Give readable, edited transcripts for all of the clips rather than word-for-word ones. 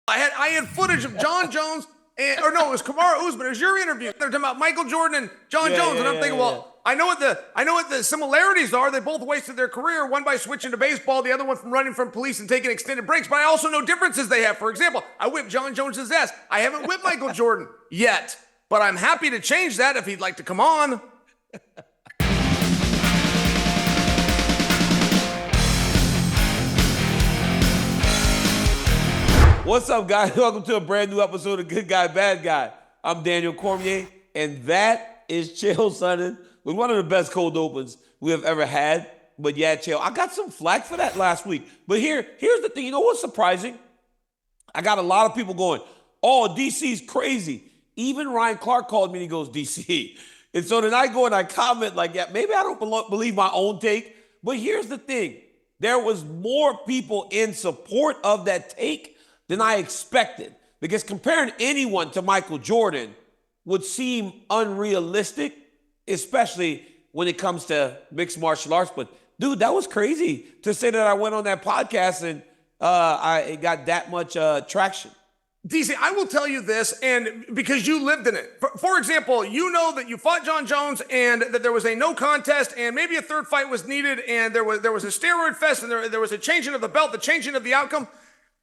I had footage of John Jones or no, it was Kamaru Usman. It was your interview. They're talking about Michael Jordan and John Jones, and I'm thinking, well, I know what the similarities are. They both wasted their career, one by switching to baseball, the other one from running from police and taking extended breaks. But I also know differences they have. For example, I whipped John Jones's ass. I haven't whipped Michael Jordan yet, but I'm happy to change that if he'd like to come on. What's up, guys? Welcome to a brand new episode of Good Guy, Bad Guy. I'm Daniel Cormier, and that is Chael Sonnen with one of the best cold opens we have ever had. But yeah, Chael, I got some flack for that last week. But here's the thing. You know what's surprising? I got a lot of people going, oh, DC's crazy. Even Ryan Clark called me and he goes, DC. And so then I go and I comment like, yeah, maybe I don't believe my own take. But here's the thing. There was more people in support of that take than I expected, because comparing anyone to Michael Jordan would seem unrealistic, especially when it comes to mixed martial arts. But dude, that was crazy to say that I went on that podcast and it got that much traction. DC, I will tell you this, and because you lived in it. For example, you know that you fought John Jones and that there was a no contest and maybe a third fight was needed and there was a steroid fest and there was a changing of the belt, the changing of the outcome.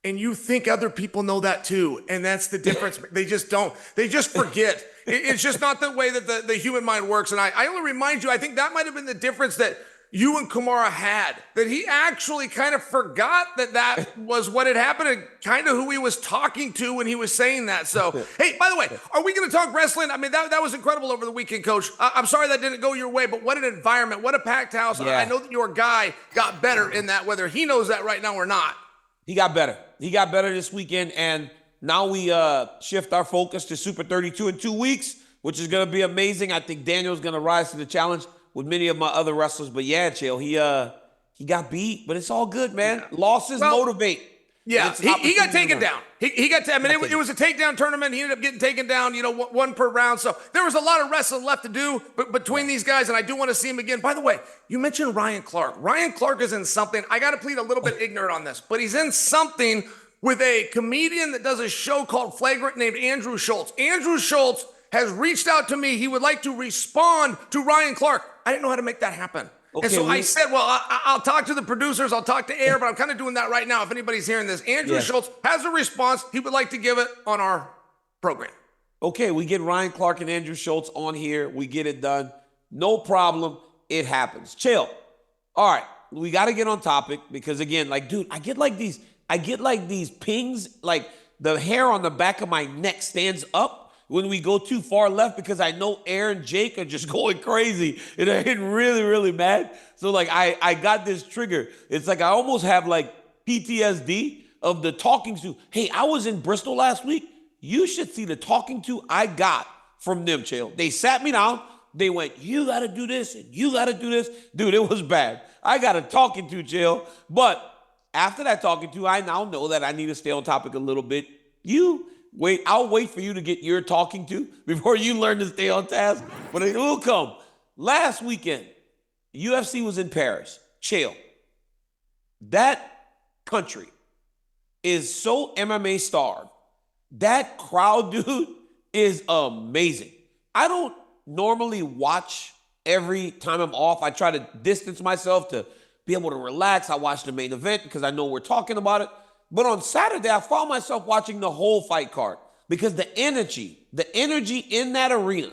And you think other people know that too. And that's the difference. They just don't. They just forget. It's just not the way that the human mind works. And I only remind you, I think that might have been the difference that you and Kamara had, that he actually kind of forgot that was what had happened and kind of who he was talking to when he was saying that. So, hey, by the way, are we going to talk wrestling? I mean, that was incredible over the weekend, Coach. I'm sorry that didn't go your way, but what an environment, what a packed house. Yeah. I know that your guy got better in that, whether he knows that right now or not. He got better. He got better this weekend, and now we shift our focus to Super 32 in 2 weeks, which is going to be amazing. I think Daniel's going to rise to the challenge with many of my other wrestlers. But yeah, Chael, he got beat, but it's all good, man. Yeah. Losses motivate. Yeah, he got taken down. He got. I mean, it was a takedown tournament. He ended up getting taken down. You know, one per round. So there was a lot of wrestling left to do between these guys, and I do want to see him again. By the way, you mentioned Ryan Clark. Ryan Clark is in something. I got to plead a little bit ignorant on this, but he's in something with a comedian that does a show called Flagrant named Andrew Schultz. Andrew Schultz has reached out to me. He would like to respond to Ryan Clark. I didn't know how to make that happen. Okay, and so I said, well, I'll talk to the producers. I'll talk to Air, but I'm kind of doing that right now if anybody's hearing this. Andrew Schultz has a response. He would like to give it on our program. Okay, we get Ryan Clark and Andrew Schultz on here. We get it done. No problem. It happens. Chael. All right, we got to get on topic because, again, like, dude, I get like these pings, like the hair on the back of my neck stands up when we go too far left because I know Aaron and Jake are just going crazy and they're getting really, really mad. So like I got this trigger. It's like I almost have like PTSD of the talking to. Hey, I was in Bristol last week. You should see the talking to I got from them, Chael. They sat me down. They went, you got to do this and you got to do this. Dude, it was bad. I got a talking to, Chael. But after that talking to, I now know that I need to stay on topic a little bit. Wait, I'll wait for you to get your talking to before you learn to stay on task, but it will come. Last weekend, UFC was in Paris. Chael, that country is so MMA starved. That crowd, dude, is amazing. I don't normally watch every time I'm off. I try to distance myself to be able to relax. I watch the main event because I know we're talking about it. But on Saturday, I found myself watching the whole fight card because the energy in that arena,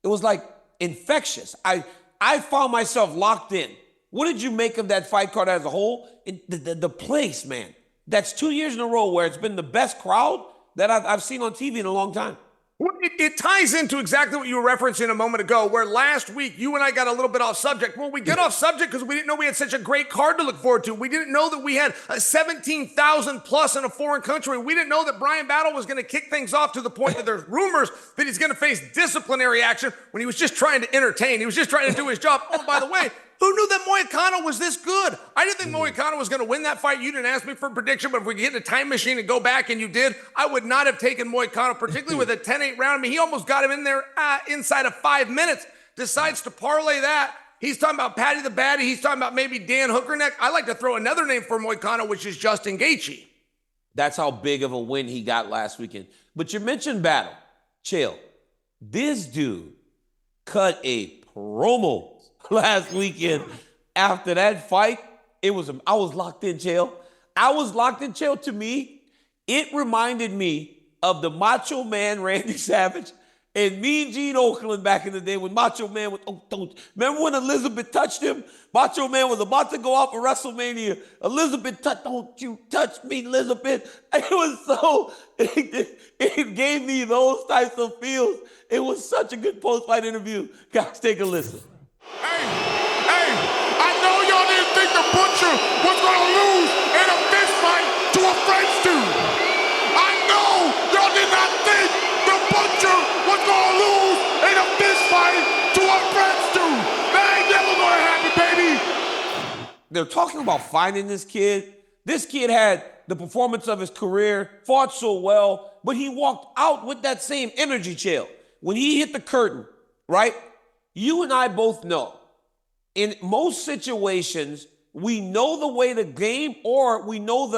it was like infectious. I found myself locked in. What did you make of that fight card as a whole? The place, man. That's 2 years in a row where it's been the best crowd that I've seen on TV in a long time. Well, it ties into exactly what you were referencing a moment ago, where last week you and I got a little bit off subject. Well, we get off subject because we didn't know we had such a great card to look forward to. We didn't know that we had 17,000 plus in a foreign country. We didn't know that Bryan Battle was going to kick things off to the point that there's rumors that he's going to face disciplinary action when he was just trying to entertain. He was just trying to do his job. Oh, by the way, who knew that Moicano was this good? I didn't think Moicano was going to win that fight. You didn't ask me for a prediction, but if we could get in a time machine and go back and you did, I would not have taken Moicano, particularly with a 10-8 round. I mean, he almost got him in there inside of 5 minutes. Decides to parlay that. He's talking about Patty the Batty. He's talking about maybe Dan Hookerneck. I like to throw another name for Moicano, which is Justin Gaethje. That's how big of a win he got last weekend. But you mentioned Battle. Chael, this dude cut a promo last weekend after that fight. I was locked in, Chael. I was locked in, Chael. To me, it reminded me of the Macho Man Randy Savage and Mean Gene Okerlund back in the day when Macho Man was, remember when Elizabeth touched him? Macho Man was about to go out for WrestleMania. Elizabeth touched, don't you touch me, Elizabeth. It was so, it gave me those types of feels. It was such a good post-fight interview. Guys, take a listen. Hey, I know y'all didn't think the Butcher was going to lose in a fist fight to a French dude. I know y'all did not think the Butcher was going to lose in a fist fight to a French dude. That ain't never going to happen, baby. They're talking about finding this kid. This kid had the performance of his career, fought so well, but he walked out with that same energy, Chael. When he hit the curtain, right? You and I both know, in most situations, we know the way the game, or we know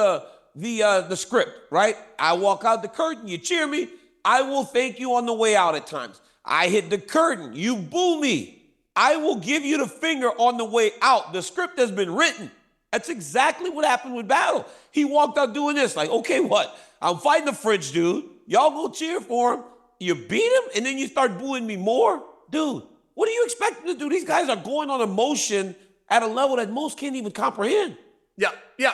the script, right? I walk out the curtain, you cheer me, I will thank you on the way out at times. I hit the curtain, you boo me, I will give you the finger on the way out. The script has been written. That's exactly what happened with Battle. He walked out doing this, like, okay, what? I'm fighting the French dude. Y'all go cheer for him. You beat him, and then you start booing me more? Dude, what do you expect him to do? These guys are going on emotion at a level that most can't even comprehend. Yeah.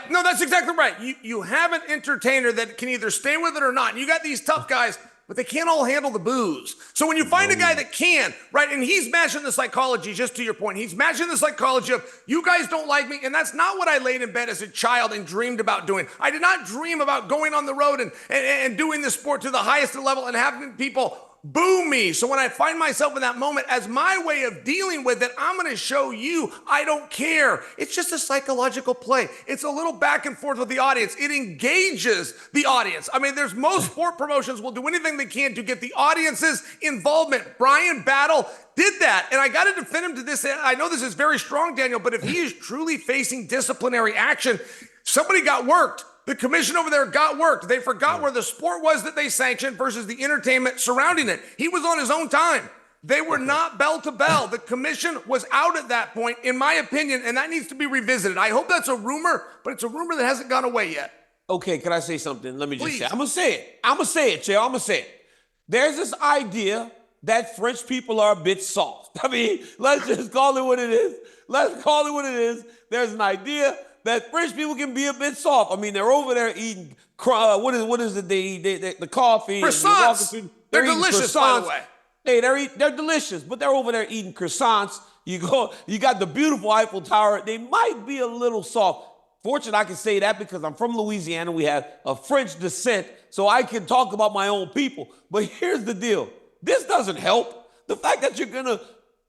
No, that's exactly right. You have an entertainer that can either stay with it or not. You got these tough guys, but they can't all handle the booze. So when you find a guy that can, right, and he's matching the psychology, just to your point, he's matching the psychology of, you guys don't like me, and that's not what I laid in bed as a child and dreamed about doing. I did not dream about going on the road and doing this sport to the highest level and having people boo me. So when I find myself in that moment, as my way of dealing with it, I'm going to show you I don't care. It's just a psychological play. It's a little back and forth with the audience. It engages the audience. I mean, there's most sport promotions will do anything they can to get the audience's involvement. Bryan Battle did that, and I got to defend him to this. I know this is very strong, Daniel, but if he is truly facing disciplinary action, somebody got worked. The commission over there got worked. They forgot where the sport was that they sanctioned versus the entertainment surrounding it. He was on his own time. They were not bell to bell. The commission was out at that point, in my opinion, and that needs to be revisited. I hope that's a rumor, but it's a rumor that hasn't gone away yet. Okay, can I say something? Let me just Please. say it. I'm going to say it, Chael. I'm going to say it. There's this idea that French people are a bit soft. I mean, let's just call it what it is. There's an idea that French people can be a bit soft. I mean, they're over there eating, what is it they eat? The coffee. Croissants. They're delicious, by the way. Hey, they're delicious, but they're over there eating croissants. You got the beautiful Eiffel Tower. They might be a little soft. Fortunately, I can say that because I'm from Louisiana. We have a French descent, so I can talk about my own people. But here's the deal. This doesn't help. The fact that you're going to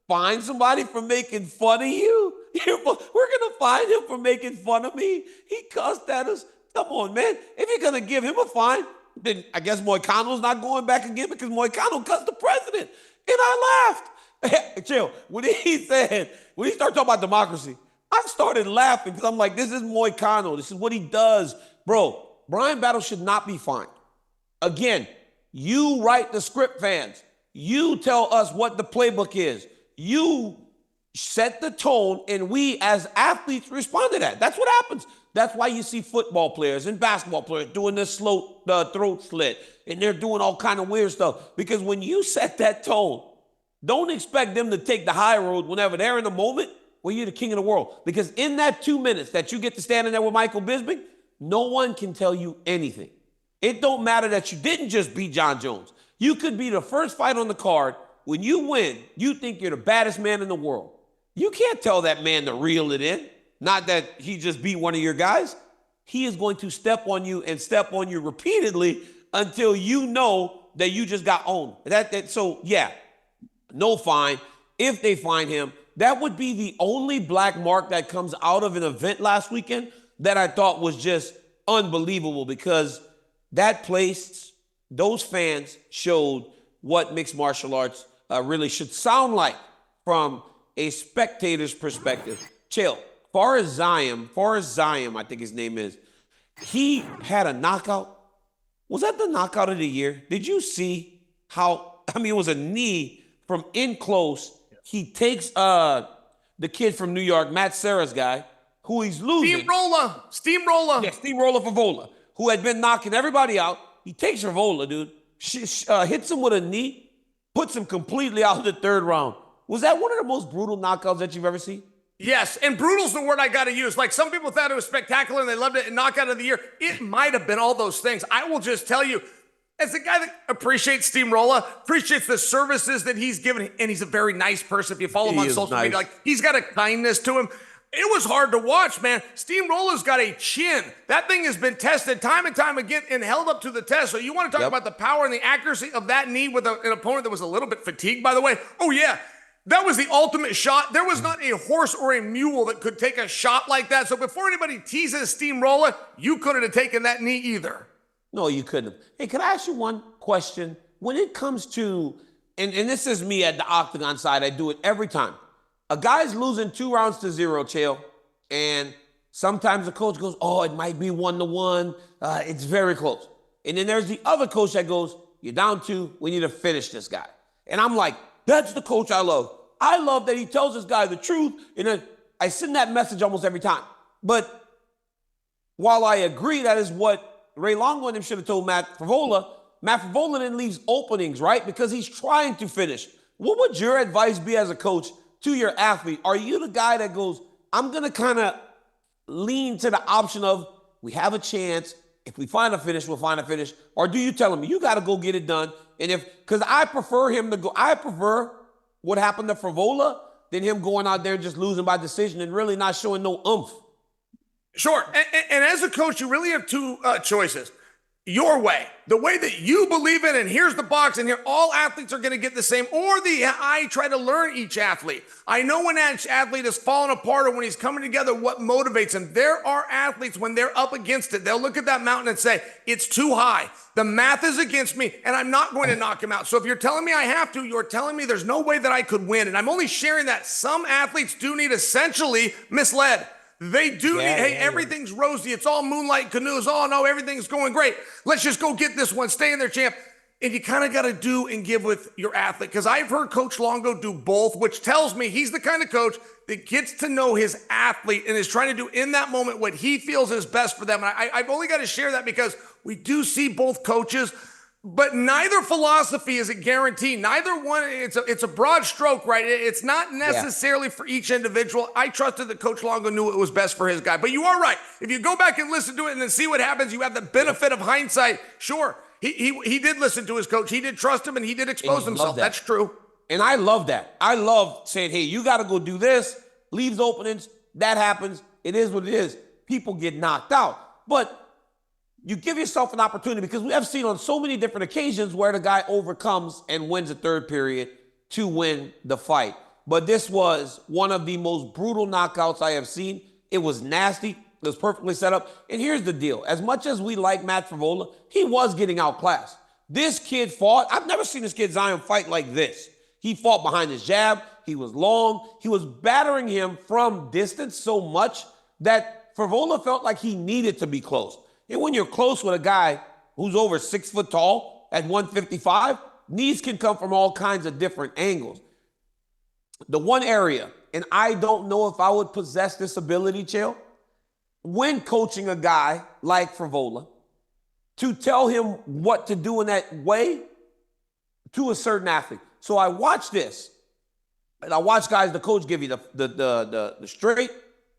find somebody for making fun of you. We're going to find him for making fun of me. He cussed at us. Come on, man. If you're going to give him a fine, then I guess Moicano's not going back again because Moicano cussed the president. And I laughed. Chill. When he started talking about democracy, I started laughing because I'm like, this is Moicano. This is what he does. Bro, Bryan Battle should not be fined. Again, you write the script, fans. You tell us what the playbook is. You set the tone, and we as athletes respond to that. That's what happens. That's why you see football players and basketball players doing this throat slit, and they're doing all kind of weird stuff. Because when you set that tone, don't expect them to take the high road whenever they're in the moment where you're the king of the world. Because in that 2 minutes that you get to stand in there with Michael Bisping, no one can tell you anything. It don't matter that you didn't just beat John Jones. You could be the first fight on the card. When you win, you think you're the baddest man in the world. You can't tell that man to reel it in. Not that he just beat one of your guys. He is going to step on you and step on you repeatedly until you know that you just got owned. So, yeah, no fine. If they fine him, that would be the only black mark that comes out of an event last weekend that I thought was just unbelievable because that place, those fans showed what mixed martial arts really should sound like from a spectator's perspective. Chael, far as Ziam, I think his name is, he had a knockout Was that the knockout of the year? Did you see how, I mean, it was a knee from in close. He takes the kid from New York, Matt Serra's guy, who he's losing. Steamroller. Yeah, Steamroller Frevola, who had been knocking everybody out. He takes Frevola, dude. Hits him with a knee, puts him completely out of the third round. Was that one of the most brutal knockouts that you've ever seen? Yes, and brutal's the word I got to use. Like, some people thought it was spectacular and they loved it and knockout of the year. It might have been all those things. I will just tell you, as a guy that appreciates Steamroller, appreciates the services that he's given, and he's a very nice person. If you follow him on social media, like, he's got a kindness to him. It was hard to watch, man. Steamroller's got a chin. That thing has been tested time and time again and held up to the test. So you want to talk about the power and the accuracy of that knee with an opponent that was a little bit fatigued, by the way? Oh, yeah. That was the ultimate shot. There was not a horse or a mule that could take a shot like that. So before anybody teases Steamroller, you couldn't have taken that knee either. No, you couldn't have. Hey, can I ask you one question? When it comes to, and this is me at the octagon side, I do it every time. A guy's losing 2-0, Chael, and sometimes the coach goes, oh, it might be 1-1. It's very close. And then there's the other coach that goes, you're down 2. We need to finish this guy. And I'm like, that's the coach I love. I love that he tells this guy the truth, and then I send that message almost every time. But while I agree that is what Ray Longo and him should have told Matt Frevola then leaves openings, right? Because he's trying to finish. What would your advice be as a coach to your athlete? Are you the guy that goes, I'm going to kind of lean to the option of, we have a chance. If we find a finish, we'll find a finish. Or do you tell him, you got to go get it done? And because I prefer him to go, I prefer what happened to Frevola than him going out there just losing by decision and really not showing no oomph. Sure. And as a coach, you really have two choices. Your way, the way that you believe in, and here's the box, and here all athletes are going to get the same, or I try to learn each athlete. I know when each athlete is falling apart or when he's coming together, what motivates him. There are athletes, when they're up against it, they'll look at that mountain and say, it's too high. The math is against me, and I'm not going to knock him out. So if you're telling me I have to, you're telling me there's no way that I could win. And I'm only sharing that some athletes do need essentially misled. They do need, hey, everything's rosy. It's all moonlight canoes. Oh, no, everything's going great. Let's just go get this one. Stay in there, champ. And you kind of got to do and give with your athlete. Because I've heard Coach Longo do both, which tells me he's the kind of coach that gets to know his athlete and is trying to do in that moment what he feels is best for them. And I've only got to share that because we do see both coaches, but neither philosophy is a guarantee. Neither one, it's a broad stroke, right? It's not necessarily for each individual. I trusted that Coach Longo knew it was best for his guy. But you are right. If you go back and listen to it and then see what happens, you have the benefit of hindsight. Sure, he did listen to his coach. He did trust him, and he did expose himself. That's true. And I love that. I love saying, hey, you got to go do this. Leaves openings. That happens. It is what it is. People get knocked out. But you give yourself an opportunity, because we have seen on so many different occasions where the guy overcomes and wins the third period to win the fight. But this was one of the most brutal knockouts I have seen. It was nasty. It was perfectly set up. And here's the deal. As much as we like Matt Frevola, he was getting outclassed. This kid fought. I've never seen this kid Ziam fight like this. He fought behind his jab. He was long. He was battering him from distance so much that Frevola felt like he needed to be close. And when you're close with a guy who's over 6 foot tall at 155, knees can come from all kinds of different angles. The one area, and I don't know if I would possess this ability, Chael, when coaching a guy like Frevola, to tell him what to do in that way to a certain athlete. So I watch this, and I watch guys, the coach give you the straight,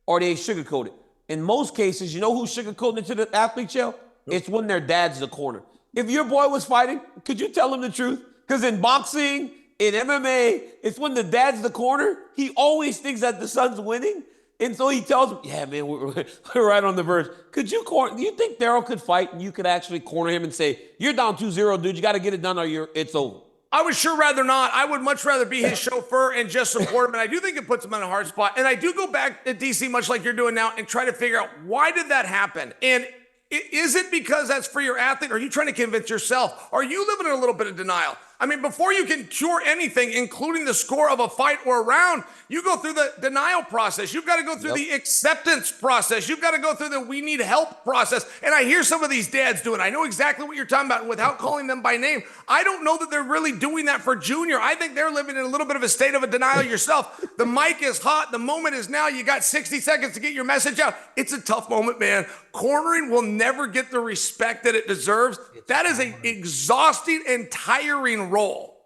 or they sugarcoat it. In most cases, you know who's sugarcoating it to the athlete, Chael? It's when their dad's the corner. If your boy was fighting, could you tell him the truth? Because in boxing, in MMA, it's when the dad's the corner. He always thinks that the son's winning. And so he tells him, yeah, man, we're right on the verge. Could you corner? Do you think Daryl could fight and you could actually corner him and say, you're down 2-0, dude. You got to get it done or it's over? I would sure rather not. I would much rather be his chauffeur and just support him. And I do think it puts him in a hard spot. And I do go back at DC, much like you're doing now, and try to figure out, why did that happen? And is it because that's for your athlete? Or are you trying to convince yourself? Are you living in a little bit of denial? I mean, before you can cure anything, including the score of a fight or a round, you go through the denial process. You've got to go through the acceptance process. You've got to go through the we need help process. And I hear some of these dads doing, I know exactly what you're talking about without calling them by name. I don't know that they're really doing that for Junior. I think they're living in a little bit of a state of a denial yourself. The mic is hot. The moment is now. You got 60 seconds to get your message out. It's a tough moment, man. Cornering will never get the respect that it deserves. That is an exhausting and tiring role.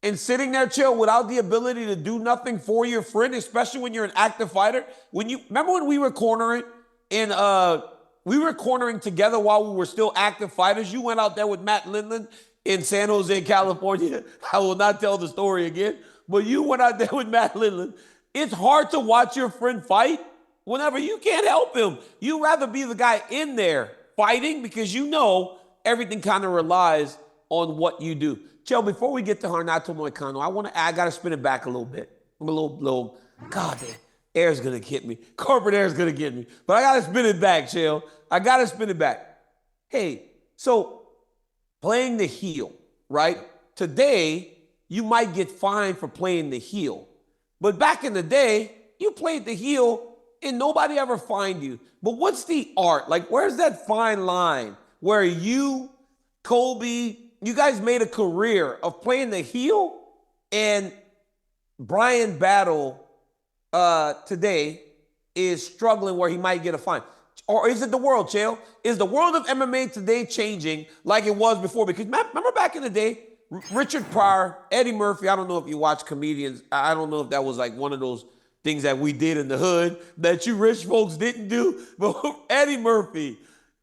And sitting there, Chael, without the ability to do nothing for your friend, especially when you're an active fighter. Remember when we were cornering together while we were still active fighters? You went out there with Matt Lindland in San Jose, California. I will not tell the story again, but you went out there with Matt Lindland. It's hard to watch your friend fight whenever you can't help him. You'd rather be the guy in there fighting because you know everything kind of relies on what you do. Chael, before we get to Renato Moicano, I got to spin it back a little bit. I'm a little, God, the air's going to hit me. Corporate air's going to get me. But I got to spin it back, Chael. I got to spin it back. Hey, so playing the heel, right? Today, you might get fined for playing the heel. But back in the day, you played the heel and nobody ever fined you. But what's the art? Like, where's that fine line where you, Colby, you guys made a career of playing the heel, and Bryan Battle today is struggling where he might get a fine? Or is it the world, Chael? Is the world of MMA today changing like it was before? Because remember back in the day, Richard Pryor, Eddie Murphy, I don't know if you watch comedians. I don't know if that was like one of those things that we did in the hood that you rich folks didn't do. But Eddie Murphy,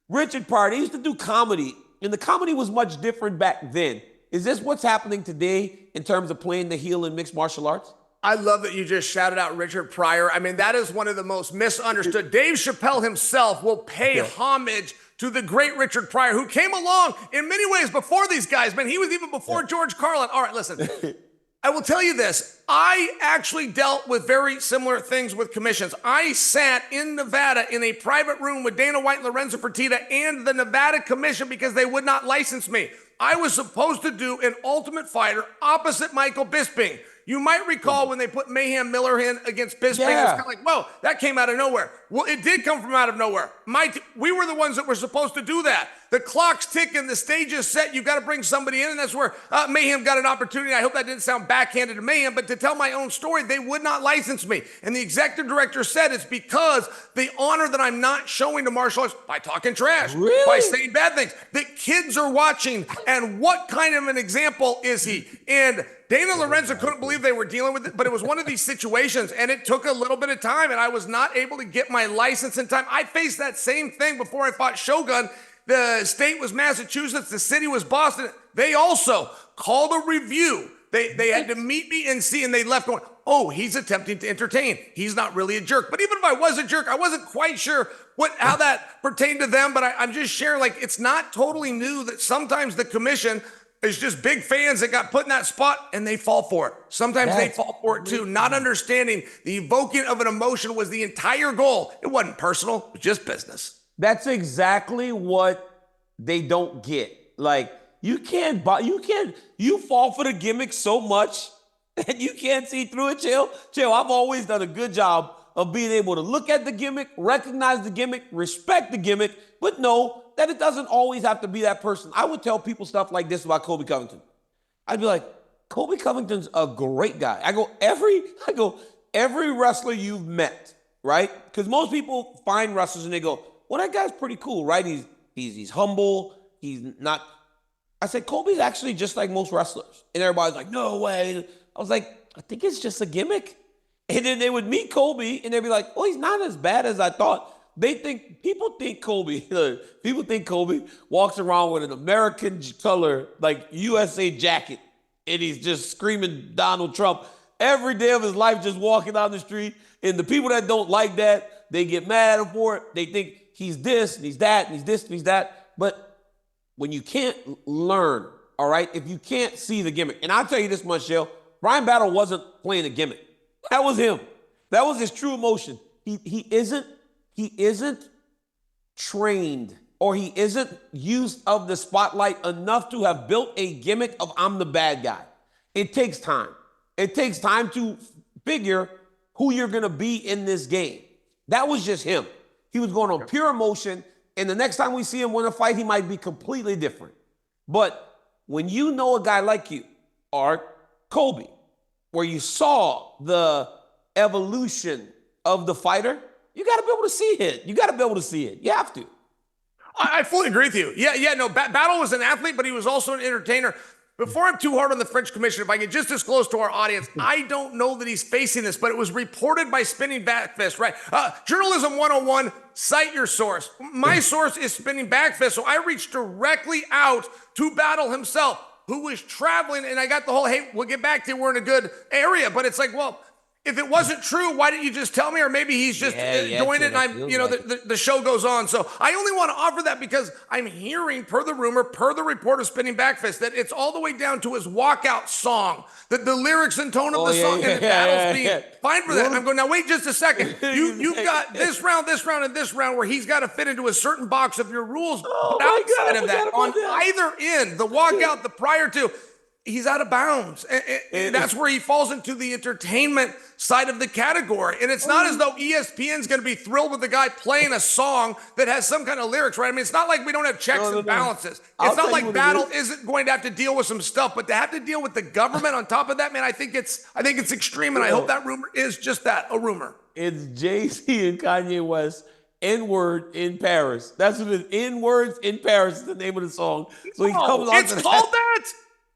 Richard Pryor, they used to do comedy. And the comedy was much different back then. Is this what's happening today in terms of playing the heel in mixed martial arts? I love that you just shouted out Richard Pryor. I mean, that is one of the most misunderstood. Dave Chappelle himself will pay homage to the great Richard Pryor, who came along in many ways before these guys. Man, he was even before George Carlin. All right, listen. I will tell you this. I actually dealt with very similar things with commissions. I sat in Nevada in a private room with Dana White, Lorenzo Fertitta, and the Nevada Commission because they would not license me. I was supposed to do an Ultimate Fighter opposite Michael Bisping. You might recall when they put Mayhem Miller in against Bisping, it was kind of like, whoa, that came out of nowhere. Well, it did come from out of nowhere. We were the ones that were supposed to do that. The clock's ticking, the stage is set, you've got to bring somebody in, and that's where Mayhem got an opportunity. I hope that didn't sound backhanded to Mayhem, but to tell my own story, they would not license me. And the executive director said it's because the honor that I'm not showing to martial arts by talking trash, by saying bad things, that kids are watching, and what kind of an example is he? And Dana Lorenzo couldn't believe they were dealing with it, but it was one of these situations, and it took a little bit of time, and I was not able to get my license in time. I faced that same thing before I fought Shogun. The state was Massachusetts, the city was Boston. They also called a review. They had to meet me and see, and they left going, oh, he's attempting to entertain. He's not really a jerk. But even if I was a jerk, I wasn't quite sure how that pertained to them, but I'm just sharing, like, it's not totally new that sometimes the commission is just big fans that got put in that spot and they fall for it. Sometimes they fall for it too, not understanding the evoking of an emotion was the entire goal. It wasn't personal, it was just business. That's exactly what they don't get. Like, you fall for the gimmick so much and you can't see through it, Chael. Chael, I've always done a good job of being able to look at the gimmick, recognize the gimmick, respect the gimmick, but know that it doesn't always have to be that person. I would tell people stuff like this about Colby Covington. I'd be like, Colby Covington's a great guy. I go, every wrestler you've met, right? Because most people find wrestlers and they go, well, that guy's pretty cool, right? He's humble. He's not. I said, Colby's actually just like most wrestlers. And everybody's like, no way. I was like, I think it's just a gimmick. And then they would meet Colby and they'd be like, well, he's not as bad as I thought. People think Colby walks around with an American color, like USA jacket, and he's just screaming Donald Trump every day of his life, just walking down the street. And the people that don't like that, they get mad for it. They think he's this and he's that and he's this and he's that. But when you can't learn, all right, if you can't see the gimmick, and I'll tell you this much, Chael, Bryan Battle wasn't playing a gimmick. That was him. That was his true emotion. He isn't trained or he isn't used of the spotlight enough to have built a gimmick of I'm the bad guy. It takes time. It takes time to figure who you're going to be in this game. That was just him. He was going on pure emotion, and the next time we see him win a fight, he might be completely different. But when you know a guy like you, Art, Kobe, where you saw the evolution of the fighter, you got to be able to see it. You got to be able to see it. You have to. I fully agree with you. No, Battle was an athlete, but he was also an entertainer. Before I'm too hard on the French Commission, if I can just disclose to our audience, I don't know that he's facing this, but it was reported by Spinning Backfist, right? Journalism 101, cite your source. My source is Spinning Backfist, so I reached directly out to Battle himself, who was traveling, and I got the whole, hey, we'll get back to you, we're in a good area. But it's like, well, if it wasn't true, why didn't you just tell me? Or maybe he's just doing it and I'm, the show goes on. So I only want to offer that because I'm hearing, per the rumor, per the report of Spinning Backfist, that it's all the way down to his walkout song, that the lyrics and tone of the song, and the Battle's being fine for that. And I'm going, now wait just a second. You've got this round, and this round where he's got to fit into a certain box of your rules. But outside of that, on either end, the walkout, the prior to, he's out of bounds. And that's where he falls into the entertainment side of the category. And it's not as though ESPN's going to be thrilled with the guy playing a song that has some kind of lyrics, right? I mean, it's not like we don't have checks and balances. It's not like Battle isn't going to have to deal with some stuff, but to have to deal with the government on top of that, man, I think it's extreme. And I hope that rumor is just that, a rumor. It's Jay-Z and Kanye West. N-word in Paris. That's what it is. N-words in Paris is the name of the song. So he comes on. It's called that.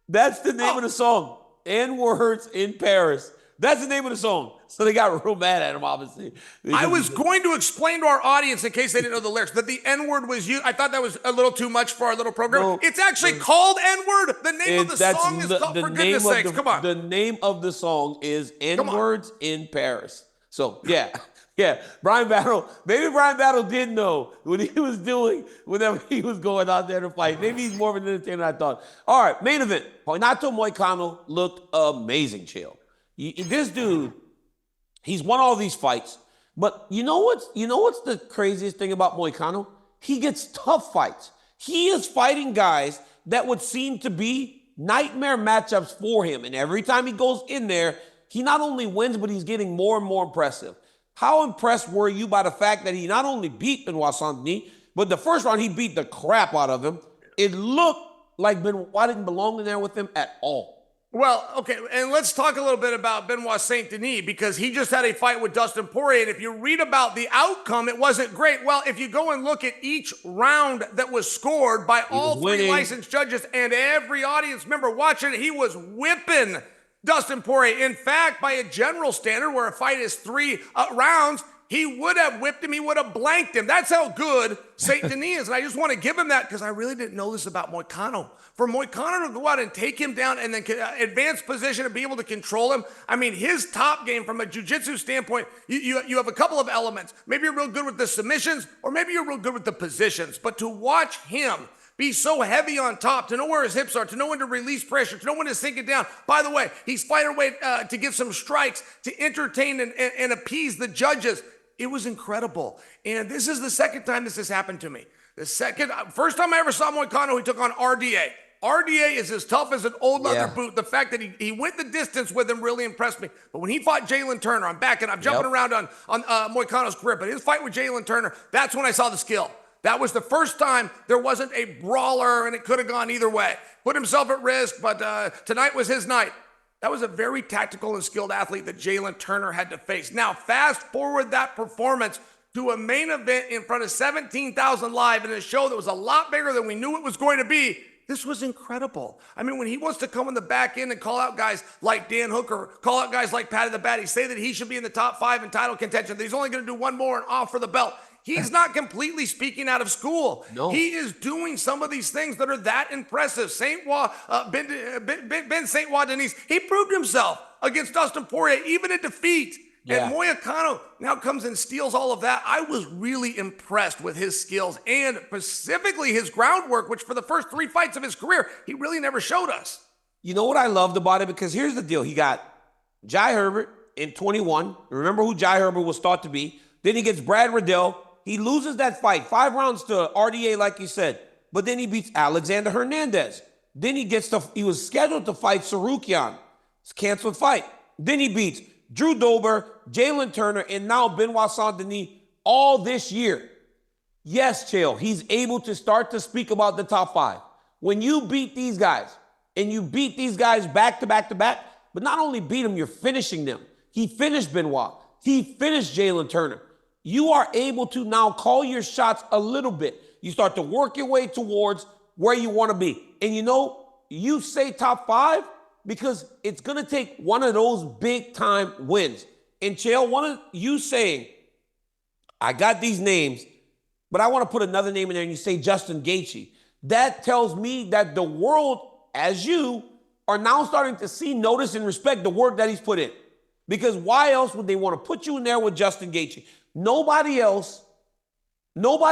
That's the name of the song. N-words in Paris. That's the name of the song. So they got real mad at him, obviously. I was going to explain to our audience, in case they didn't know the lyrics, that the N-word was used. I thought that was a little too much for our little program. No, it's actually called N-word. The name of the song is called, for goodness sakes, come on. The name of the song is N-words in Paris. So, yeah. Yeah, Bryan Battle, maybe Bryan Battle did know what he was doing whenever he was going out there to fight. Maybe he's more of an entertainer than I thought. All right, main event. Renato Moicano looked amazing, Chael. This dude, he's won all these fights. But you know what's the craziest thing about Moicano? He gets tough fights. He is fighting guys that would seem to be nightmare matchups for him. And every time he goes in there, he not only wins, but he's getting more and more impressive. How impressed were you by the fact that he not only beat Benoit Saint-Denis, but the first round he beat the crap out of him? It looked like Benoit didn't belong in there with him at all. Well, okay, and let's talk a little bit about Benoit Saint-Denis, because he just had a fight with Dustin Poirier, and if you read about the outcome, it wasn't great. Well, if you go and look at each round that was scored by all three licensed judges and every audience member watching it, he was whipping Dustin Poirier. In fact, by a general standard where a fight is 3 rounds, he would have whipped him. He would have blanked him. That's how good Saint-Denis is. And I just want to give him that because I really didn't know this about Moicano. For Moicano to go out and take him down and then advance position and be able to control him, I mean, his top game from a jiu-jitsu standpoint, you have a couple of elements. Maybe you're real good with the submissions, or maybe you're real good with the positions. But to watch him be so heavy on top, to know where his hips are, to know when to release pressure, to know when to sink it down. By the way, he's fighting away to get some strikes, to entertain and appease the judges. It was incredible. And this is the second time this has happened to me. First time I ever saw Moicano, he took on RDA. RDA is as tough as an old leather boot. The fact that he went the distance with him really impressed me. But when he fought Jalen Turner, I'm jumping around on Moicano's career, but his fight with Jalen Turner, that's when I saw the skill. That was the first time there wasn't a brawler, and it could have gone either way. Put himself at risk, but tonight was his night. That was a very tactical and skilled athlete that Jalen Turner had to face. Now, fast forward that performance to a main event in front of 17,000 live in a show that was a lot bigger than we knew it was going to be. This was incredible. I mean, when he wants to come in the back end and call out guys like Dan Hooker, call out guys like Paddy the Baddy, say that he should be in the top 5 in title contention, that he's only going to do one more and off for the belt. He's not completely speaking out of school. No. He is doing some of these things that are that impressive. Ben St. Denis, he proved himself against Dustin Poirier, even in defeat. Yeah. And Moicano now comes and steals all of that. I was really impressed with his skills and specifically his groundwork, which for the first 3 fights of his career, he really never showed us. You know what I loved about it? Because here's the deal. He got Jai Herbert in 21. Remember who Jai Herbert was thought to be. Then he gets Brad Riddell he loses that fight, 5 rounds to RDA, like you said, but then he beats Alexander Hernandez. Then he was scheduled to fight Sarukian. It's a canceled fight. Then he beats Drew Dober, Jalen Turner, and now Benoit Saint-Denis all this year. Yes, Chael, he's able to start to speak about the top 5. When you beat these guys, and you beat these guys back to back to back, but not only beat them, you're finishing them. He finished Benoit. He finished Jalen Turner. You are able to now call your shots a little bit. You start to work your way towards where you want to be. And you say top 5 because it's going to take one of those big time wins. And Chael, one of you saying, I got these names, but I want to put another name in there, and you say Justin Gaethje. That tells me that the world, as you, are now starting to see, notice, and respect the work that he's put in. Because why else would they want to put you in there with Justin Gaethje? Nobody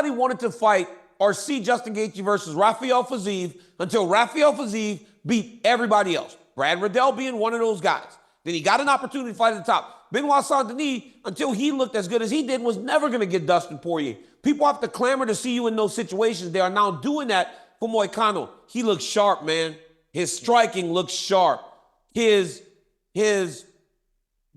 wanted to fight or see Justin Gaethje versus Rafael Fiziev until Rafael Fiziev beat everybody else. Brad Riddell being one of those guys. Then he got an opportunity to fight at the top. Benoit Saint-Denis, until he looked as good as he did, was never going to get Dustin Poirier. People have to clamor to see you in those situations. They are now doing that for Moicano. He looks sharp, man. His striking looks sharp. His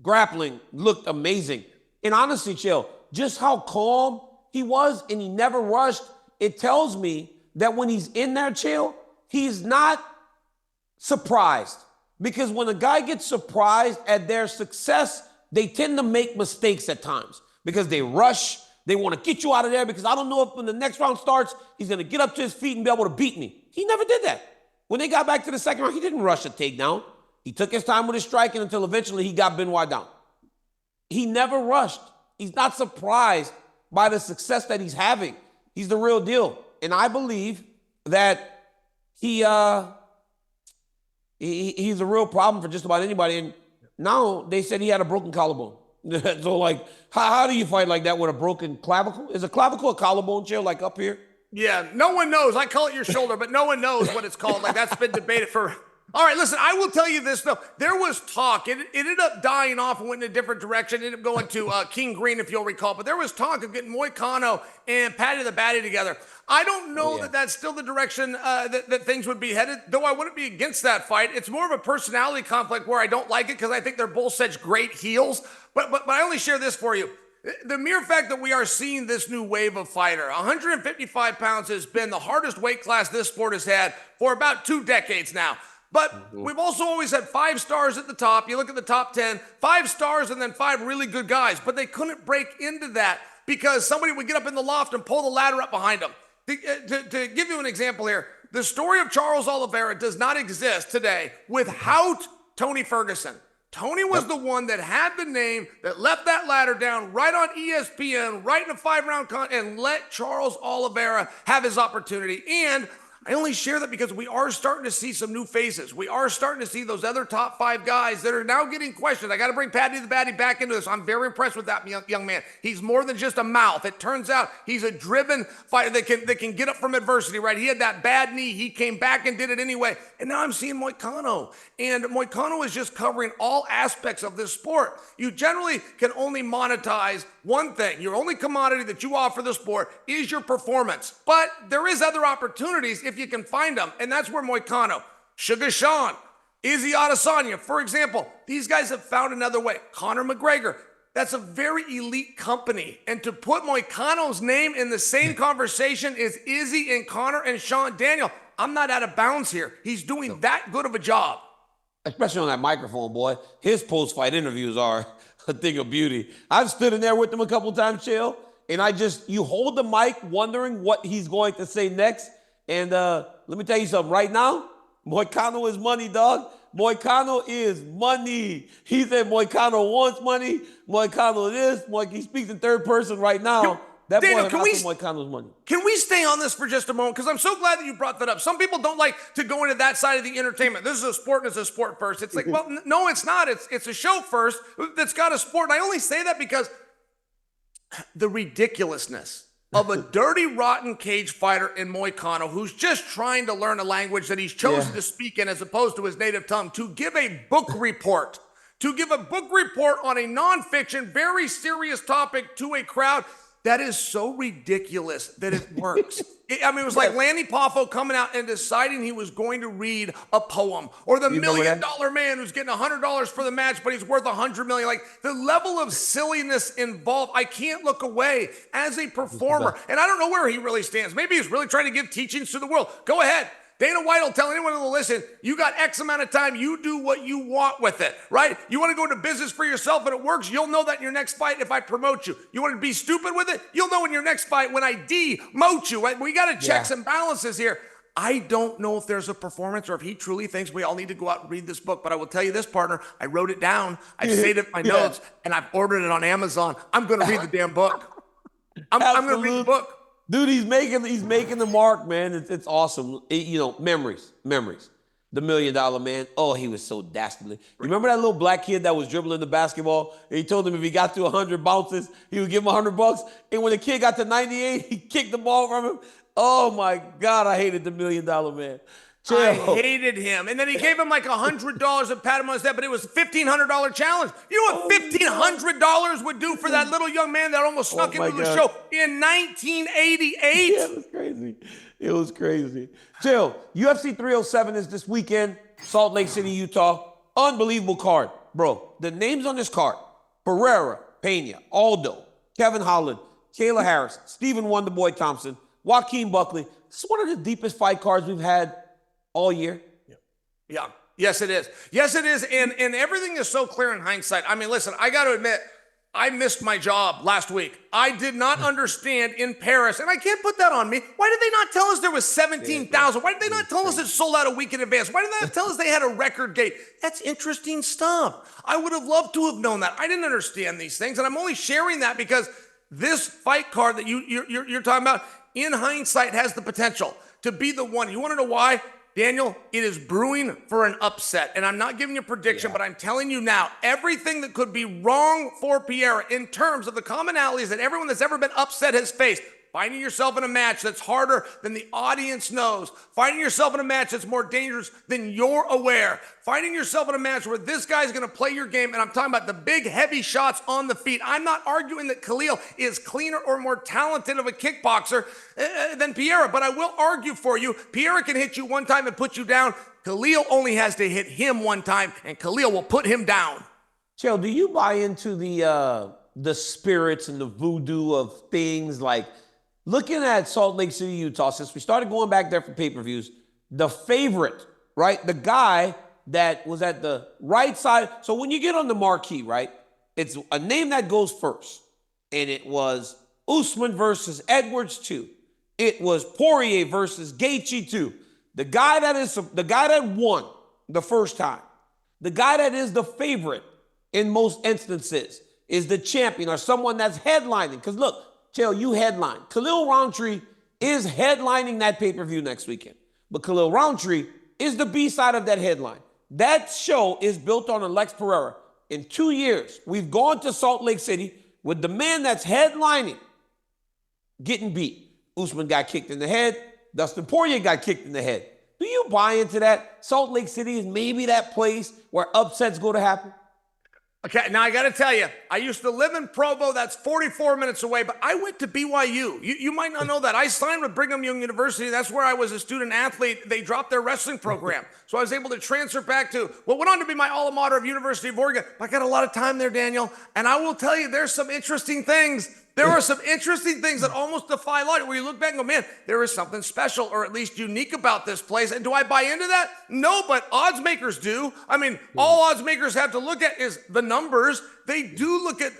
grappling looked amazing. And honestly, Chael, just how calm he was and he never rushed, it tells me that when he's in there, Chael, he's not surprised. Because when a guy gets surprised at their success, they tend to make mistakes at times because they rush. They want to get you out of there because I don't know if when the next round starts, he's going to get up to his feet and be able to beat me. He never did that. When they got back to the second round, he didn't rush a takedown. He took his time with his striking until eventually he got Benoit down. He never rushed. He's not surprised by the success that he's having. He's the real deal. And I believe that he's a real problem for just about anybody. And now they said he had a broken collarbone. So, like, how do you fight like that with a broken clavicle? Is a clavicle a collarbone, Chael, like up here? Yeah, no one knows. I call it your shoulder, but no one knows what it's called. Like, that's been debated for... All right, listen, I will tell you this, though. There was talk. It ended up dying off and went in a different direction. It ended up going to King Green, if you'll recall. But there was talk of getting Moicano and Paddy the Baddy together. I don't know that that's still the direction that things would be headed, though I wouldn't be against that fight. It's more of a personality conflict where I don't like it because I think they're both such great heels. But I only share this for you. The mere fact that we are seeing this new wave of fighter, 155 pounds has been the hardest weight class this sport has had for about 2 decades now. But we've also always had 5 stars at the top. You look at the top 10, 5 stars and then 5 really good guys. But they couldn't break into that because somebody would get up in the loft and pull the ladder up behind them. To give you an example here, the story of Charles Oliveira does not exist today without Tony Ferguson. Tony was the one that had the name, that left that ladder down right on ESPN, right in a 5-round and let Charles Oliveira have his opportunity. And I only share that because we are starting to see some new faces. We are starting to see those other top 5 guys that are now getting questioned. I got to bring Paddy the Baddy back into this. I'm very impressed with that young man. He's more than just a mouth. It turns out he's a driven fighter that can get up from adversity, right? He had that bad knee. He came back and did it anyway. And now I'm seeing Moicano. And Moicano is just covering all aspects of this sport. You generally can only monetize one thing. Your only commodity that you offer the sport is your performance. But there is other opportunities if you can find them. And that's where Moicano, Sugar Sean, Izzy Adesanya, for example, these guys have found another way. Conor McGregor, that's a very elite company. And to put Moicano's name in the same conversation as Izzy and Conor and Sean Daniel, I'm not out of bounds here. He's doing that good of a job. Especially on that microphone, boy. His post-fight interviews are a thing of beauty. I've stood in there with him a couple times, Chael, and you hold the mic wondering what he's going to say next. And let me tell you something. Right now, Moicano is money, dog. Moicano is money. He said Moicano wants money. Moicano this. He speaks in third person right now. That Daniel, boy Moicano's money. Can we stay on this for just a moment? Because I'm so glad that you brought that up. Some people don't like to go into that side of the entertainment. This is a sport and it's a sport first. It's like, well, no, it's not. It's a show first that's got a sport. And I only say that because the ridiculousness of a dirty, rotten cage fighter in Moicano who's just trying to learn a language that he's chosen to speak in as opposed to his native tongue to give a book report. To give a book report on a nonfiction, very serious topic to a crowd. That is so ridiculous that it works. It was like Lanny Poffo coming out and deciding he was going to read a poem, or the $1 million man who's getting $100 for the match, but he's worth $100 million. Like, the level of silliness involved, I can't look away as a performer. And I don't know where he really stands. Maybe he's really trying to give teachings to the world. Go ahead. Dana White will tell anyone who will listen, you got X amount of time, you do what you want with it, right? You want to go into business for yourself and it works, you'll know that in your next fight if I promote you. You want to be stupid with it, you'll know in your next fight when I demote you. Right? We got to checks and balances here. I don't know if there's a performance or if he truly thinks we all need to go out and read this book, but I will tell you this, partner, I wrote it down, I saved it in my notes, and I've ordered it on Amazon. I'm going to read the damn book. I'm going to read the book. Dude, he's making the mark, man. It's awesome. Memories. The $1 million man. Oh, he was so dastardly. You remember that little black kid that was dribbling the basketball? And he told him if he got to 100 bounces, he would give him $100. And when the kid got to 98, he kicked the ball from him. Oh my God, I hated the $1 million man. I hated him. And then he gave him like $100 and pat him on his head, but it was a $1,500 challenge. You know what $1,500 would do for that little young man that almost snuck into the show in 1988? Yeah, it was crazy. It was crazy. Chael, UFC 307 is this weekend, Salt Lake City, Utah. Unbelievable card. Bro, the names on this card, Pereira, Pena, Aldo, Kevin Holland, Kayla Harris, Stephen Wonderboy Thompson, Joaquin Buckley. This is one of the deepest fight cards we've had all year. Yeah. Yes, it is. Yes, it is. And everything is so clear in hindsight. I mean, listen, I got to admit, I missed my job last week. I did not understand in Paris, and I can't put that on me. Why did they not tell us there was 17,000? Why did they not tell us it sold out a week in advance? Why did they not tell us they had a record date? That's interesting stuff. I would have loved to have known that. I didn't understand these things, and I'm only sharing that because this fight card that you're talking about, in hindsight, has the potential to be the one. You want to know why? Daniel, it is brewing for an upset. And I'm not giving you a prediction, but I'm telling you now, everything that could be wrong for Pereira in terms of the commonalities that everyone that's ever been upset has faced. Finding yourself in a match that's harder than the audience knows. Finding yourself in a match that's more dangerous than you're aware. Finding yourself in a match where this guy's going to play your game, and I'm talking about the big, heavy shots on the feet. I'm not arguing that Khalil is cleaner or more talented of a kickboxer than Pereira, but I will argue for you, Pereira can hit you one time and put you down. Khalil only has to hit him one time, and Khalil will put him down. Chael, do you buy into the spirits and the voodoo of things like looking at Salt Lake City, Utah, since we started going back there for pay-per-views, the favorite, right? The guy that was at the right side. So when you get on the marquee, right, it's a name that goes first. And it was Usman versus Edwards 2. It was Poirier versus Gaethje 2. The guy that won the first time, the guy that is the favorite in most instances is the champion or someone that's headlining. Because look, Chael, you headline. Khalil Roundtree is headlining that pay-per-view next weekend. But Khalil Roundtree is the B-side of that headline. That show is built on Alex Pereira. In 2 years, we've gone to Salt Lake City with the man that's headlining getting beat. Usman got kicked in the head. Dustin Poirier got kicked in the head. Do you buy into that? Salt Lake City is maybe that place where upsets go to happen? Okay, now I got to tell you, I used to live in Provo. That's 44 minutes away, but I went to BYU. You might not know that. I signed with Brigham Young University. That's where I was a student athlete. They dropped their wrestling program. So I was able to transfer back to what went on to be my alma mater of University of Oregon. I got a lot of time there, Daniel. And I will tell you, there's some interesting things. There are some interesting things that almost defy logic, where you look back and go, man, there is something special or at least unique about this place. And do I buy into that? No, but odds makers do. I mean, all odds makers have to look at is the numbers. They do look at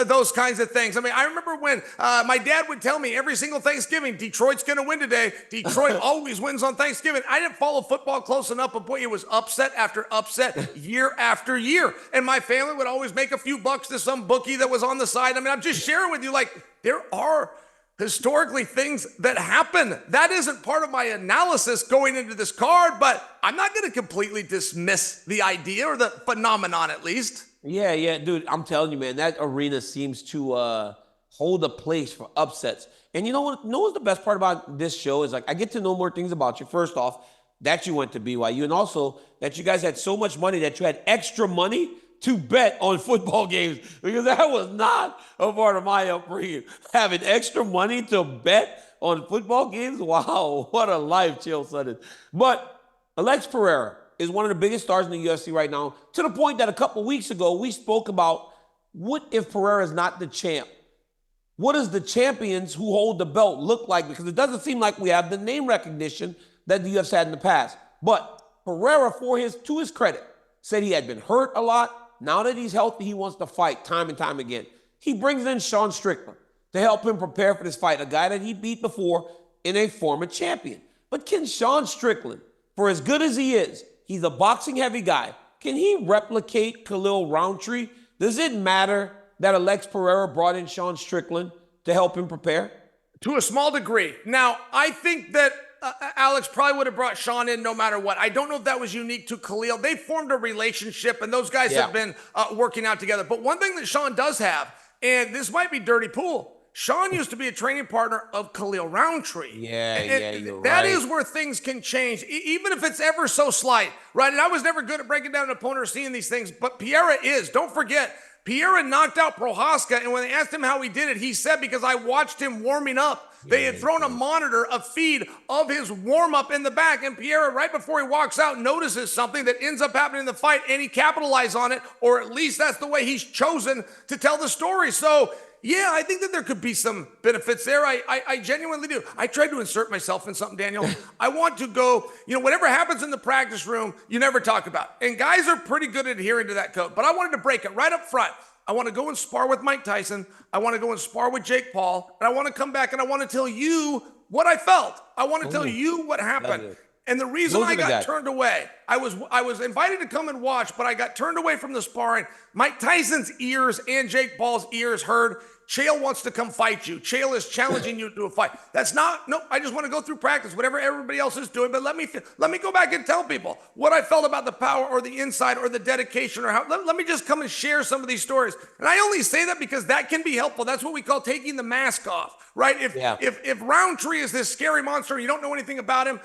those kinds of things. I mean, I remember when my dad would tell me every single Thanksgiving, Detroit's going to win today. Detroit always wins on Thanksgiving. I didn't follow football close enough, but boy, it was upset after upset, year after year. And my family would always make a few bucks to some bookie that was on the side. I mean, I'm just sharing with you, like, there are historically things that happen. That isn't part of my analysis going into this card, but I'm not going to completely dismiss the idea or the phenomenon, at least. Yeah, dude, I'm telling you, man, that arena seems to hold a place for upsets. And you know what's the best part about this show is, like, I get to know more things about you. First off, that you went to BYU, and also that you guys had so much money that you had extra money to bet on football games because that was not a part of my upbringing. Having extra money to bet on football games? Wow, what a life Chael Sonnen. But Alex Pereira is one of the biggest stars in the UFC right now, to the point that a couple weeks ago we spoke about, what if Pereira is not the champ? What does the champions who hold the belt look like? Because it doesn't seem like we have the name recognition that the UFC had in the past. But Pereira, to his credit, said he had been hurt a lot. Now that he's healthy, he wants to fight time and time again. He brings in Sean Strickland to help him prepare for this fight, a guy that he beat before and a former champion. But can Sean Strickland, for as good as he is, he's a boxing heavy guy, can he replicate Khalil Roundtree? Does it matter that Alex Pereira brought in Sean Strickland to help him prepare? To a small degree. Now, I think that Alex probably would have brought Sean in no matter what. I don't know if that was unique to Khalil. They formed a relationship, and those guys have been working out together. But one thing that Sean does have, and this might be dirty pool, Sean used to be a training partner of Khalil Roundtree. You're That right. is where things can change, even if it's ever so slight, right? And I was never good at breaking down an opponent or seeing these things, but Pereira is. Don't forget, Pereira knocked out Prohaska, and when they asked him how he did it, he said, because I watched him warming up. They had thrown a monitor, a feed of his warm-up in the back, and Pereira, right before he walks out, notices something that ends up happening in the fight, and he capitalized on it, or at least that's the way he's chosen to tell the story. So, yeah, I think that there could be some benefits there. I genuinely do. I tried to insert myself in something, Daniel. I want to go, whatever happens in the practice room, you never talk about. And guys are pretty good at adhering to that code. But I wanted to break it right up front. I want to go and spar with Mike Tyson. I want to go and spar with Jake Paul. And I want to come back and I want to tell you what I felt. I want to tell you what happened. And the reason I got turned away, I was invited to come and watch, but I got turned away from the sparring. Mike Tyson's ears and Jake Paul's ears heard, Chael wants to come fight you. Chael is challenging you to a fight. I just want to go through practice, whatever everybody else is doing. But let me go back and tell people what I felt about the power or the insight or the dedication or how. Let me just come and share some of these stories. And I only say that because that can be helpful. That's what we call taking the mask off, right? If Roundtree is this scary monster, you don't know anything about him,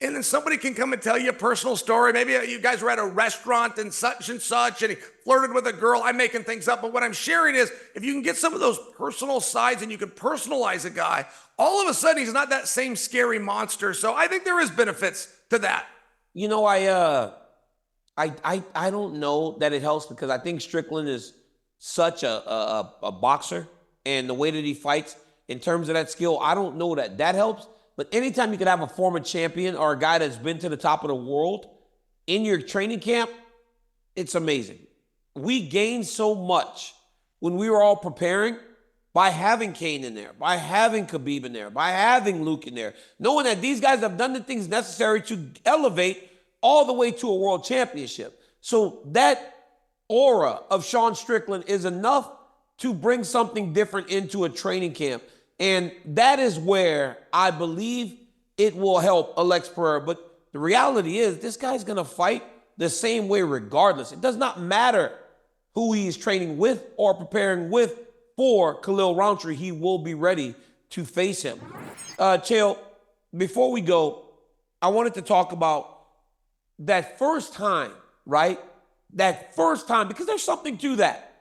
and then somebody can come and tell you a personal story. Maybe you guys were at a restaurant and such, and he flirted with a girl. I'm making things up, but what I'm sharing is if you can get some of those personal sides and you can personalize a guy, all of a sudden he's not that same scary monster. So I think there is benefits to that. I don't know that it helps because I think Strickland is such a boxer, and the way that he fights in terms of that skill, I don't know that helps. But anytime you could have a former champion or a guy that's been to the top of the world in your training camp, it's amazing. We gained so much when we were all preparing by having Kane in there, by having Khabib in there, by having Luke in there, knowing that these guys have done the things necessary to elevate all the way to a world championship. So that aura of Sean Strickland is enough to bring something different into a training camp. And that is where I believe it will help Alex Pereira. But the reality is this guy's going to fight the same way regardless. It does not matter who he is training with or preparing with for Khalil Roundtree. He will be ready to face him. Chael, before we go, I wanted to talk about that first time, right? That first time, because there's something to that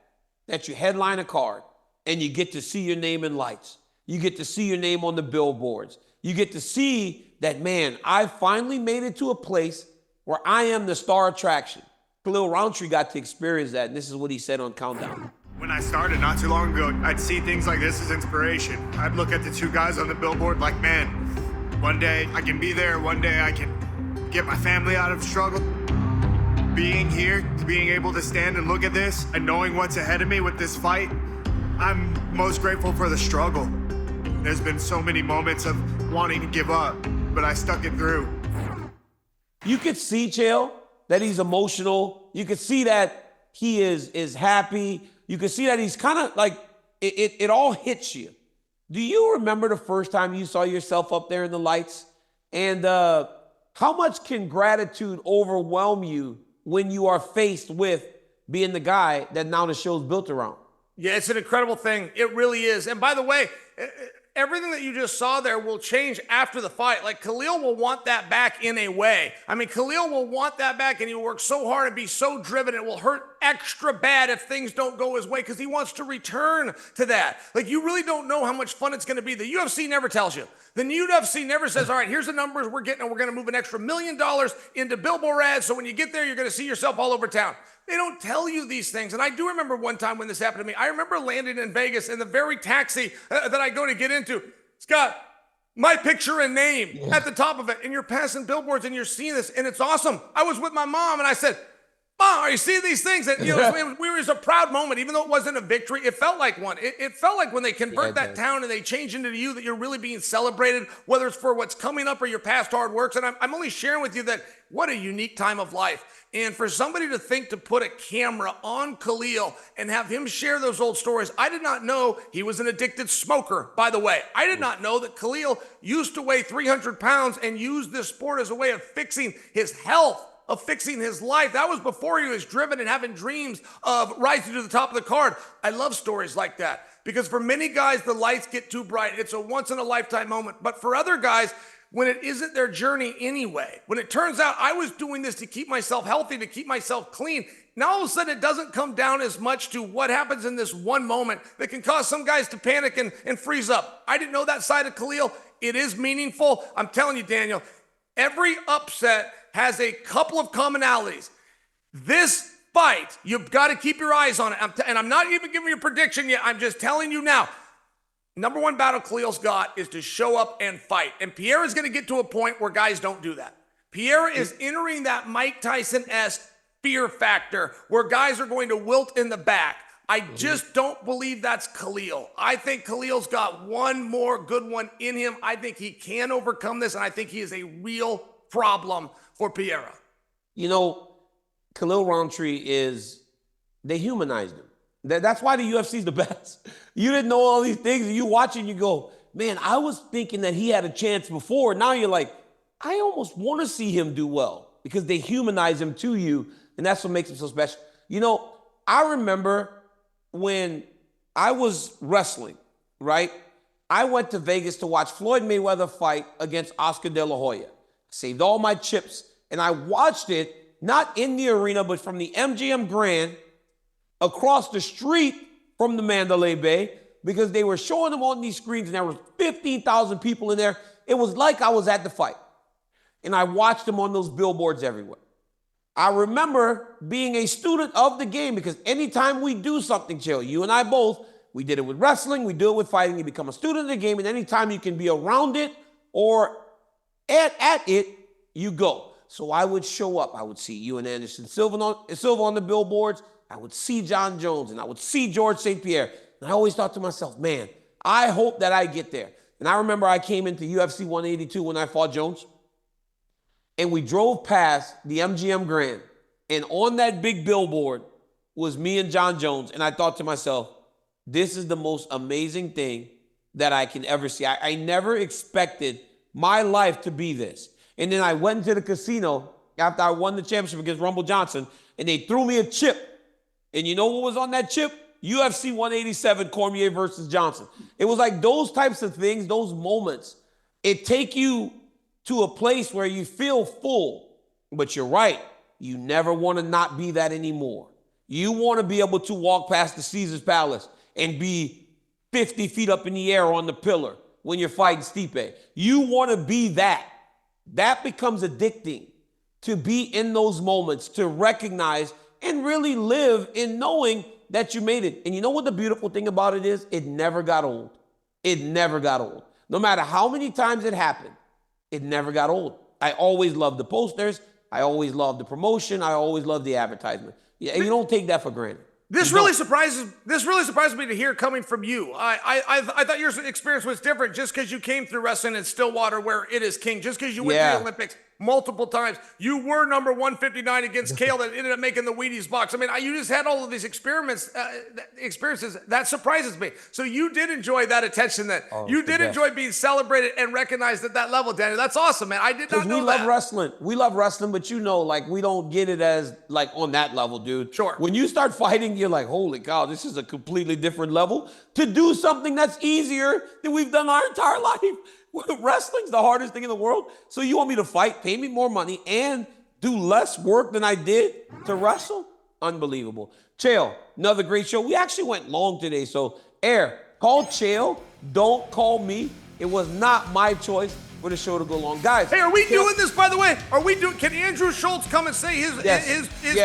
you headline a card and you get to see your name in lights. You get to see your name on the billboards. You get to see that, man, I finally made it to a place where I am the star attraction. Khalil Roundtree got to experience that, and this is what he said on Countdown. When I started not too long ago, I'd see things like this as inspiration. I'd look at the two guys on the billboard like, man, one day I can be there, one day I can get my family out of struggle. Being here, being able to stand and look at this and knowing what's ahead of me with this fight, I'm most grateful for the struggle. There's been so many moments of wanting to give up, but I stuck it through. You could see, Chael, that he's emotional. You could see that he is happy. You could see that he's kind of like, it all hits you. Do you remember the first time you saw yourself up there in the lights? And how much can gratitude overwhelm you when you are faced with being the guy that now the show's built around? Yeah, it's an incredible thing. It really is. And by the way, everything that you just saw there will change after the fight. Like, Khalil will want that back in a way. I mean, Khalil will want that back, and he will work so hard and be so driven. It will hurt extra bad if things don't go his way, because he wants to return to that. Like, you really don't know how much fun it's going to be. The UFC never tells you. The UFC never says, all right, here's the numbers we're getting, and we're going to move an extra $1 million into billboard ads, so when you get there, you're going to see yourself all over town. They don't tell you these things. And I do remember one time when this happened to me. I remember landing in Vegas, and the very taxi that I go to get into, it's got my picture and name at the top of it. And you're passing billboards and you're seeing this, and it's awesome. I was with my mom, and I said, Mom, are you seeing these things? And, it was a proud moment, even though it wasn't a victory. It felt like one. It felt like when they convert that town and they change into you, that you're really being celebrated, whether it's for what's coming up or your past hard works. And I'm only sharing with you that what a unique time of life. And for somebody to think to put a camera on Khalil and have him share those old stories, I did not know he was an addicted smoker, by the way. I did not know that Khalil used to weigh 300 pounds and used this sport as a way of fixing his health, of fixing his life. That was before he was driven and having dreams of rising to the top of the card. I love stories like that, because for many guys, the lights get too bright. It's a once in a lifetime moment. But for other guys, when it isn't their journey anyway, when it turns out I was doing this to keep myself healthy, to keep myself clean, now all of a sudden it doesn't come down as much to what happens in this one moment that can cause some guys to panic and freeze up. I didn't know that side of Khalil. It is meaningful. I'm telling you, Daniel, every upset has a couple of commonalities. This fight, you've got to keep your eyes on it. And I'm not even giving you a prediction yet. I'm just telling you now. Number one battle Khalil's got is to show up and fight. And Pereira is going to get to a point where guys don't do that. Pereira is entering that Mike Tyson-esque fear factor where guys are going to wilt in the back. I just don't believe that's Khalil. I think Khalil's got one more good one in him. I think he can overcome this, and I think he is a real problem for Pereira. You know, Khalil Roundtree they humanized him. That's why the UFC is the best. You didn't know all these things, and you watch it and you go, man, I was thinking that he had a chance before. Now you're like, I almost want to see him do well, because they humanize him to you, and that's what makes him so special. You know, I remember when I was wrestling, right? I went to Vegas to watch Floyd Mayweather fight against Oscar De La Hoya. Saved all my chips, and I watched it, not in the arena, but from the MGM Grand across the street from the Mandalay Bay, because they were showing them on these screens, and there were 15,000 people in there. It was like I was at the fight, and I watched them on those billboards everywhere. I remember being a student of the game, because anytime we do something, Chael, you and I both, we did it with wrestling, we do it with fighting, you become a student of the game, and anytime you can be around it or at it, you go. So I would show up. I would see you and Anderson Silva on the billboards. I would see John Jones, and I would see George St. Pierre. And I always thought to myself, man, I hope that I get there. And I remember I came into UFC 182 when I fought Jones, and we drove past the MGM Grand, and on that big billboard was me and John Jones. And I thought to myself, this is the most amazing thing that I can ever see. I never expected my life to be this. And then I went into the casino after I won the championship against Rumble Johnson, and they threw me a chip. And you know what was on that chip? UFC 187 Cormier versus Johnson. It was like those types of things, those moments, it take you to a place where you feel full. But you're right. You never want to not be that anymore. You want to be able to walk past the Caesar's Palace and be 50 feet up in the air on the pillar when you're fighting Stipe. You want to be that. That becomes addicting, to be in those moments, to recognize and really live in knowing that you made it. And you know what the beautiful thing about it is? It never got old. It never got old. No matter how many times it happened, it never got old. I always loved the posters. I always loved the promotion. I always loved the advertisement. Yeah, you don't take that for granted. This really surprises me to hear coming from you. I thought your experience was different just because you came through wrestling in Stillwater, where it is king, just because you went to the Olympics. multiple times. You were number 159 against Chael that ended up making the Wheaties box. I mean, you just had all of these experiences. That surprises me. So you did enjoy that attention. You did enjoy being celebrated and recognized at that level, Daniel. That's awesome, man. I did not know we love wrestling. We love wrestling, but like we don't get it as like on that level, dude. Sure. When you start fighting, you're like, holy cow, this is a completely different level. To do something that's easier than we've done our entire life. Wrestling's the hardest thing in the world. So you want me to fight, pay me more money, and do less work than I did to wrestle? Unbelievable. Chael, another great show. We actually went long today. So, call Chael. Don't call me. It was not my choice for the show to go long. Guys. Hey, are we doing this, by the way? Can Andrew Schultz come and say his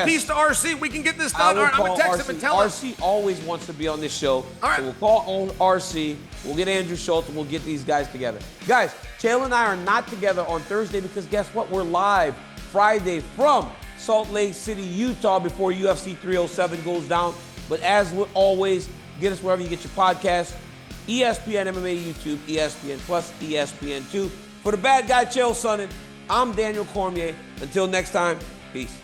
piece to RC? We can get this done. All right, I'm going to text him and tell him. RC always wants to be on this show. All right. So we'll call on RC. We'll get Andrew Schultz, and we'll get these guys together. Guys, Chael and I are not together on Thursday because guess what? We're live Friday from Salt Lake City, Utah before UFC 307 goes down. But as always, get us wherever you get your podcasts. ESPN MMA YouTube, ESPN Plus, ESPN2. For the bad guy, Chael Sonnen, I'm Daniel Cormier. Until next time, peace.